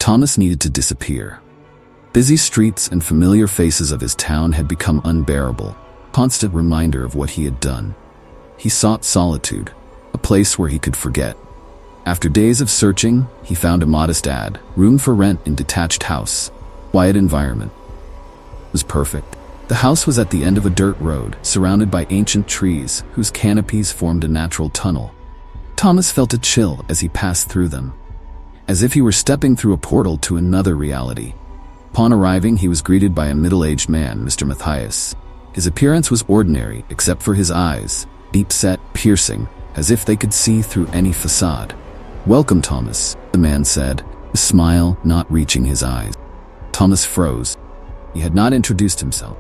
Thomas needed to disappear. Busy streets and familiar faces of his town had become unbearable, constant reminder of what he had done. He sought solitude, a place where he could forget. After days of searching, he found a modest ad, room for rent in detached house, quiet environment. It was perfect. The house was at the end of a dirt road, surrounded by ancient trees whose canopies formed a natural tunnel. Thomas felt a chill as he passed through them, as if he were stepping through a portal to another reality. Upon arriving, he was greeted by a middle-aged man, Mr. Matthias. His appearance was ordinary, except for his eyes, deep-set, piercing, as if they could see through any facade. "Welcome, Thomas," the man said, his smile not reaching his eyes. Thomas froze. He had not introduced himself.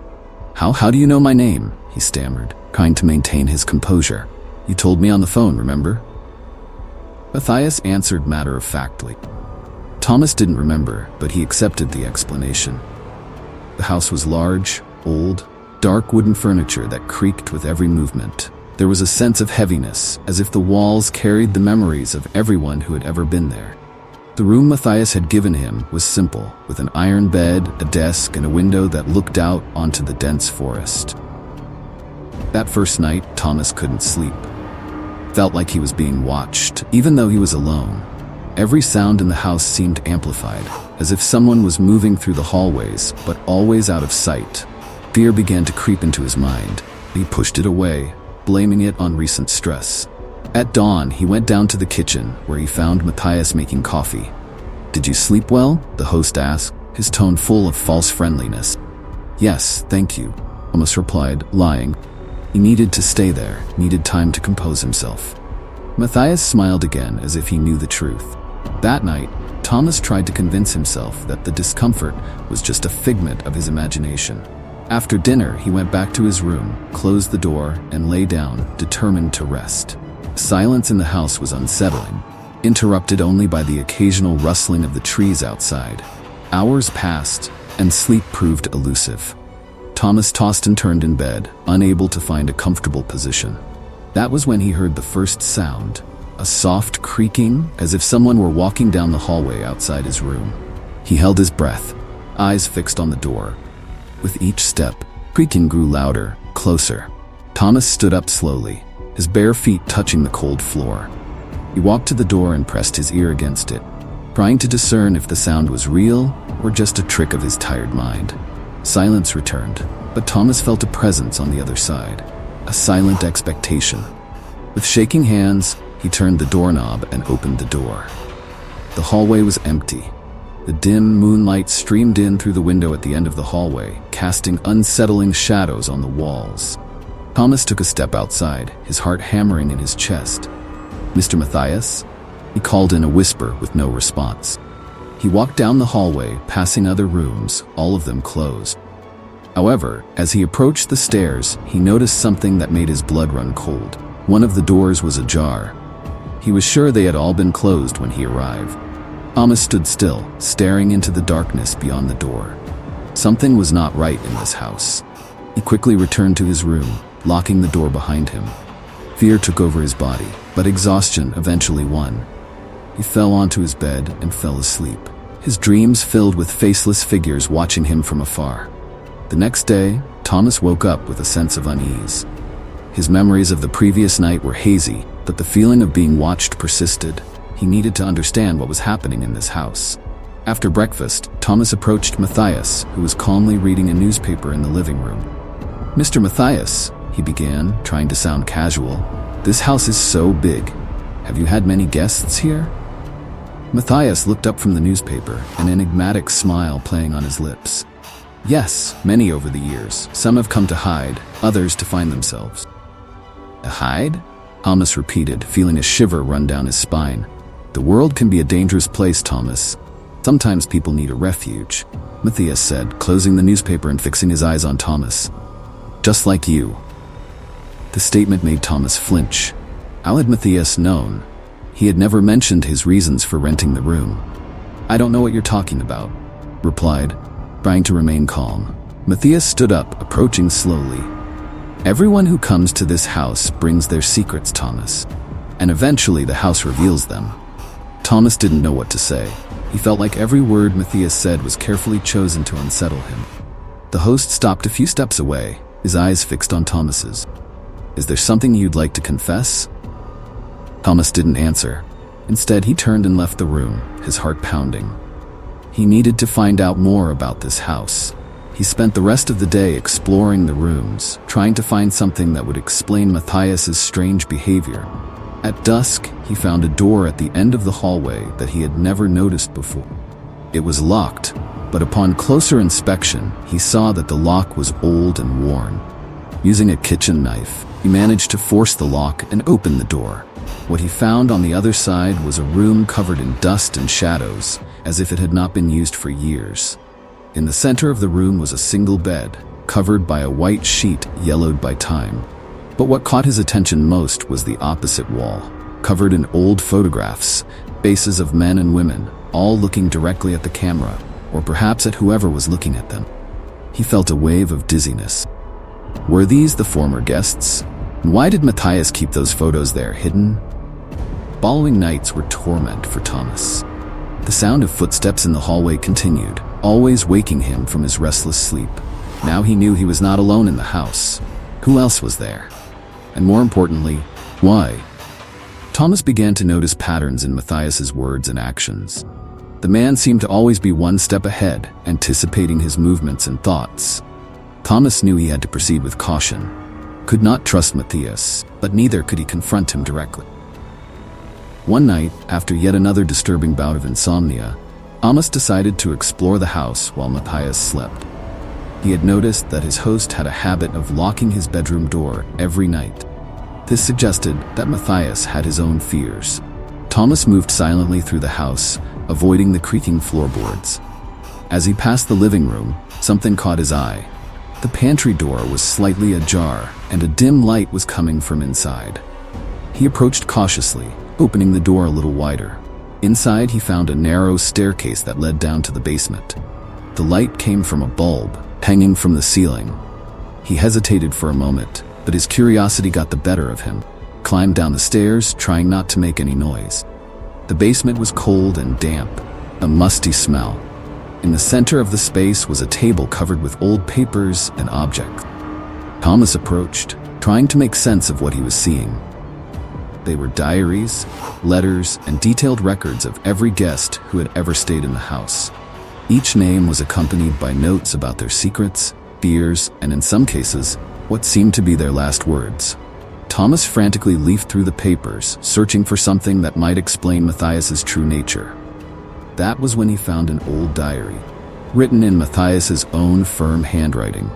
How do you know my name?" he stammered, trying to maintain his composure. "You told me on the phone, remember?" Matthias answered matter-of-factly. Thomas didn't remember, but he accepted the explanation. The house was large, old, dark wooden furniture that creaked with every movement. There was a sense of heaviness, as if the walls carried the memories of everyone who had ever been there. The room Matthias had given him was simple, with an iron bed, a desk, and a window that looked out onto the dense forest. That first night, Thomas couldn't sleep. Felt like he was being watched, even though he was alone. Every sound in the house seemed amplified, as if someone was moving through the hallways, but always out of sight. Fear began to creep into his mind. He pushed it away, blaming it on recent stress. At dawn, he went down to the kitchen, where he found Matthias making coffee. "Did you sleep well?" the host asked, his tone full of false friendliness. "Yes, thank you," Thomas replied, lying. He needed to stay there, needed time to compose himself. Matthias smiled again, as if he knew the truth. That night, Thomas tried to convince himself that the discomfort was just a figment of his imagination. After dinner, he went back to his room, closed the door, and lay down, determined to rest. Silence in the house was unsettling, interrupted only by the occasional rustling of the trees outside. Hours passed, and sleep proved elusive. Thomas tossed and turned in bed, unable to find a comfortable position. That was when he heard the first sound, a soft creaking, as if someone were walking down the hallway outside his room. He held his breath, eyes fixed on the door. With each step, creaking grew louder, closer. Thomas stood up slowly, his bare feet touching the cold floor. He walked to the door and pressed his ear against it, trying to discern if the sound was real or just a trick of his tired mind. Silence returned, but Thomas felt a presence on the other side, a silent expectation. With shaking hands, he turned the doorknob and opened the door. The hallway was empty. The dim moonlight streamed in through the window at the end of the hallway, casting unsettling shadows on the walls. Thomas took a step outside, his heart hammering in his chest. "Mr. Matthias?" He called in a whisper with no response. He walked down the hallway, passing other rooms, all of them closed. However, as he approached the stairs, he noticed something that made his blood run cold. One of the doors was ajar. He was sure they had all been closed when he arrived. Thomas stood still, staring into the darkness beyond the door. Something was not right in this house. He quickly returned to his room, locking the door behind him. Fear took over his body, but exhaustion eventually won. He fell onto his bed and fell asleep, his dreams filled with faceless figures watching him from afar. The next day, Thomas woke up with a sense of unease. His memories of the previous night were hazy, but the feeling of being watched persisted. He needed to understand what was happening in this house. After breakfast, Thomas approached Matthias, who was calmly reading a newspaper in the living room. "Mr. Matthias," he began, trying to sound casual, "this house is so big. Have you had many guests here?" Matthias looked up from the newspaper, an enigmatic smile playing on his lips. "Yes, many over the years. Some have come to hide, others to find themselves." "To hide?" Thomas repeated, feeling a shiver run down his spine. "The world can be a dangerous place, Thomas. Sometimes people need a refuge," Matthias said, closing the newspaper and fixing his eyes on Thomas. "Just like you." The statement made Thomas flinch. How had Matthias known? He had never mentioned his reasons for renting the room. "I don't know what you're talking about," replied, trying to remain calm. Matthias stood up, approaching slowly. "Everyone who comes to this house brings their secrets, Thomas, and eventually the house reveals them." Thomas didn't know what to say. He felt like every word Matthias said was carefully chosen to unsettle him. The host stopped a few steps away, his eyes fixed on Thomas's. "Is there something you'd like to confess?" Thomas didn't answer. Instead, he turned and left the room, his heart pounding. He needed to find out more about this house. He spent the rest of the day exploring the rooms, trying to find something that would explain Matthias's strange behavior. At dusk, he found a door at the end of the hallway that he had never noticed before. It was locked, but upon closer inspection, he saw that the lock was old and worn. Using a kitchen knife, he managed to force the lock and open the door. What he found on the other side was a room covered in dust and shadows, as if it had not been used for years. In the center of the room was a single bed, covered by a white sheet yellowed by time. But what caught his attention most was the opposite wall, covered in old photographs, faces of men and women, all looking directly at the camera, or perhaps at whoever was looking at them. He felt a wave of dizziness. Were these the former guests? And why did Matthias keep those photos there hidden? Following nights were torment for Thomas. The sound of footsteps in the hallway continued, always waking him from his restless sleep. Now he knew he was not alone in the house. Who else was there? And more importantly, why? Thomas began to notice patterns in Matthias's words and actions. The man seemed to always be one step ahead, anticipating his movements and thoughts. Thomas knew he had to proceed with caution. Could not trust Matthias, but neither could he confront him directly. One night, after yet another disturbing bout of insomnia, Thomas decided to explore the house while Matthias slept. He had noticed that his host had a habit of locking his bedroom door every night. This suggested that Matthias had his own fears. Thomas moved silently through the house, avoiding the creaking floorboards. As he passed the living room, something caught his eye. The pantry door was slightly ajar, and a dim light was coming from inside. He approached cautiously, opening the door a little wider. Inside, he found a narrow staircase that led down to the basement. The light came from a bulb, hanging from the ceiling. He hesitated for a moment, but his curiosity got the better of him. Climbed down the stairs, trying not to make any noise. The basement was cold and damp, a musty smell. In the center of the space was a table covered with old papers and objects. Thomas approached, trying to make sense of what he was seeing. They were diaries, letters, and detailed records of every guest who had ever stayed in the house. Each name was accompanied by notes about their secrets, fears, and in some cases, what seemed to be their last words. Thomas frantically leafed through the papers, searching for something that might explain Matthias's true nature. That was when he found an old diary, written in Matthias's own firm handwriting.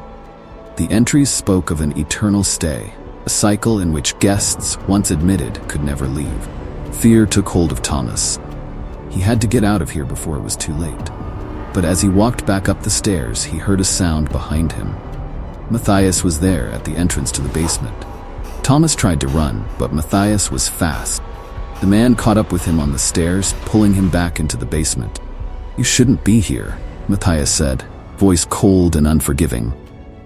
The entries spoke of an eternal stay, a cycle in which guests, once admitted, could never leave. Fear took hold of Thomas. He had to get out of here before it was too late. But as he walked back up the stairs, he heard a sound behind him. Matthias was there at the entrance to the basement. Thomas tried to run, but Matthias was fast. The man caught up with him on the stairs, pulling him back into the basement. "You shouldn't be here," Matthias said, voice cold and unforgiving.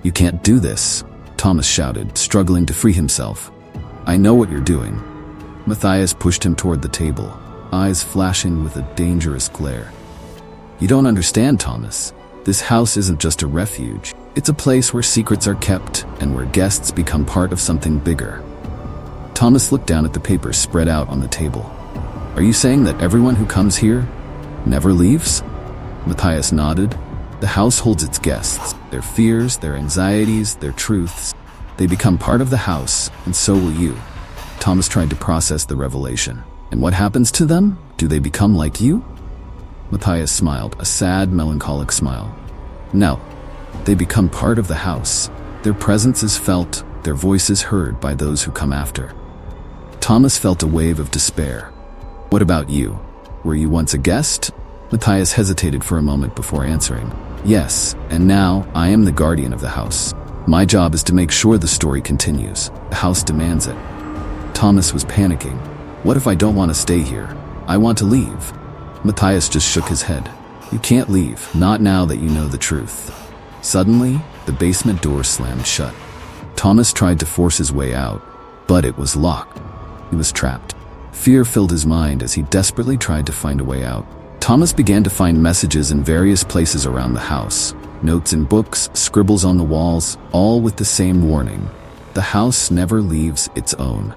"You can't do this," Thomas shouted, struggling to free himself. "I know what you're doing." Matthias pushed him toward the table, eyes flashing with a dangerous glare. "You don't understand, Thomas. This house isn't just a refuge. It's a place where secrets are kept and where guests become part of something bigger." Thomas looked down at the papers spread out on the table. "Are you saying that everyone who comes here never leaves?" Matthias nodded. "The house holds its guests, their fears, their anxieties, their truths. They become part of the house, and so will you." Thomas tried to process the revelation. "And what happens to them? Do they become like you?" Matthias smiled, a sad, melancholic smile. "No. They become part of the house. Their presence is felt, their voices heard by those who come after." Thomas felt a wave of despair. "What about you? Were you once a guest?" Matthias hesitated for a moment before answering. "Yes, and now I am the guardian of the house. My job is to make sure the story continues. The house demands it." Thomas was panicking. "What if I don't want to stay here? I want to leave." Matthias just shook his head. "You can't leave, not now that you know the truth." Suddenly, the basement door slammed shut. Thomas tried to force his way out, but it was locked. He was trapped. Fear filled his mind as he desperately tried to find a way out. Thomas began to find messages in various places around the house. Notes in books, scribbles on the walls, all with the same warning. The house never leaves its own.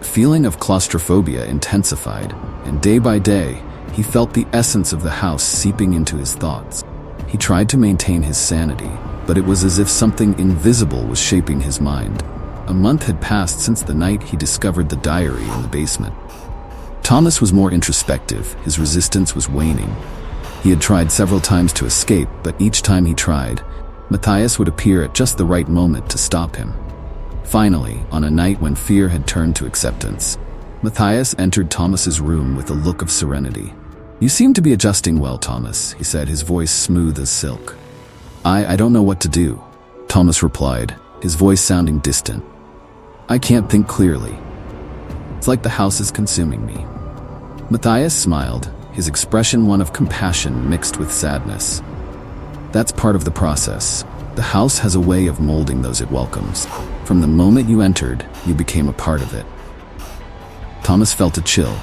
Feeling of claustrophobia intensified, and day by day, he felt the essence of the house seeping into his thoughts. He tried to maintain his sanity, but it was as if something invisible was shaping his mind. A month had passed since the night he discovered the diary in the basement. Thomas was more introspective, his resistance was waning. He had tried several times to escape, but each time he tried, Matthias would appear at just the right moment to stop him. Finally, on a night when fear had turned to acceptance, Matthias entered Thomas's room with a look of serenity. "You seem to be adjusting well, Thomas," he said, his voice smooth as silk. I don't know what to do," Thomas replied, his voice sounding distant. "I can't think clearly. It's like the house is consuming me." Matthias smiled, his expression one of compassion mixed with sadness. "That's part of the process. The house has a way of molding those it welcomes. From the moment you entered, you became a part of it." Thomas felt a chill.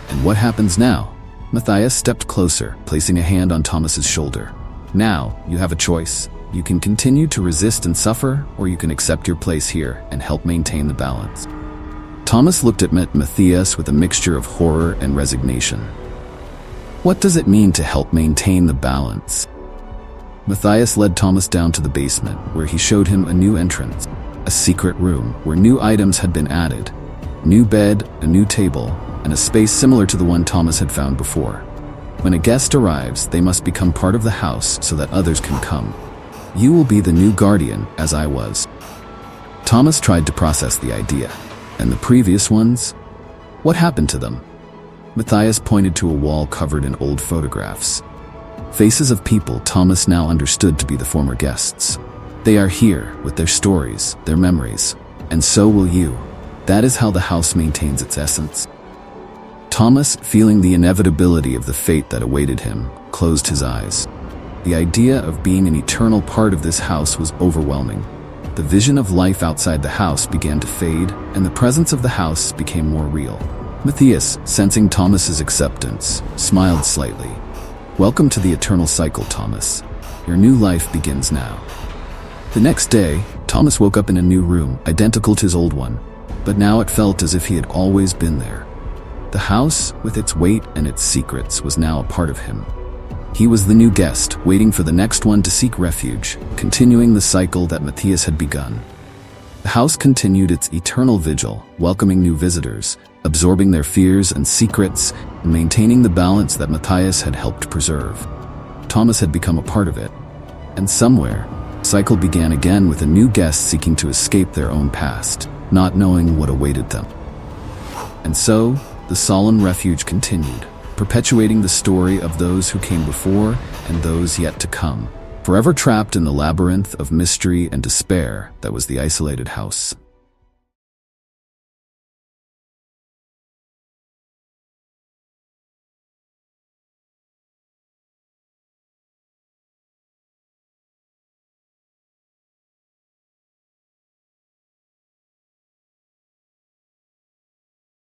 "And what happens now?" Matthias stepped closer, placing a hand on Thomas's shoulder. "Now, you have a choice. You can continue to resist and suffer, or you can accept your place here and help maintain the balance." Thomas looked at Matthias with a mixture of horror and resignation. "What does it mean to help maintain the balance?" Matthias led Thomas down to the basement, where he showed him a new entrance, a secret room where new items had been added. New bed, a new table, and a space similar to the one Thomas had found before. When a guest arrives, they must become part of the house so that others can come. "You will be the new guardian, as I was." Thomas tried to process the idea. "And the previous ones? What happened to them?" Matthias pointed to a wall covered in old photographs. Faces of people Thomas now understood to be the former guests. They are here, with their stories, their memories. And so will you. That is how the house maintains its essence. Thomas, feeling the inevitability of the fate that awaited him, closed his eyes. The idea of being an eternal part of this house was overwhelming. The vision of life outside the house began to fade, and the presence of the house became more real. Matthias, sensing Thomas's acceptance, smiled slightly. "Welcome to the eternal cycle, Thomas. Your new life begins now." The next day, Thomas woke up in a new room, identical to his old one, but now it felt as if he had always been there. The house, with its weight and its secrets, was now a part of him. He was the new guest, waiting for the next one to seek refuge, continuing the cycle that Matthias had begun. The house continued its eternal vigil, welcoming new visitors, absorbing their fears and secrets, and maintaining the balance that Matthias had helped preserve. Thomas had become a part of it. And somewhere, the cycle began again with a new guest seeking to escape their own past, not knowing what awaited them. And so, the solemn refuge continued, perpetuating the story of those who came before and those yet to come, forever trapped in the labyrinth of mystery and despair that was the isolated house.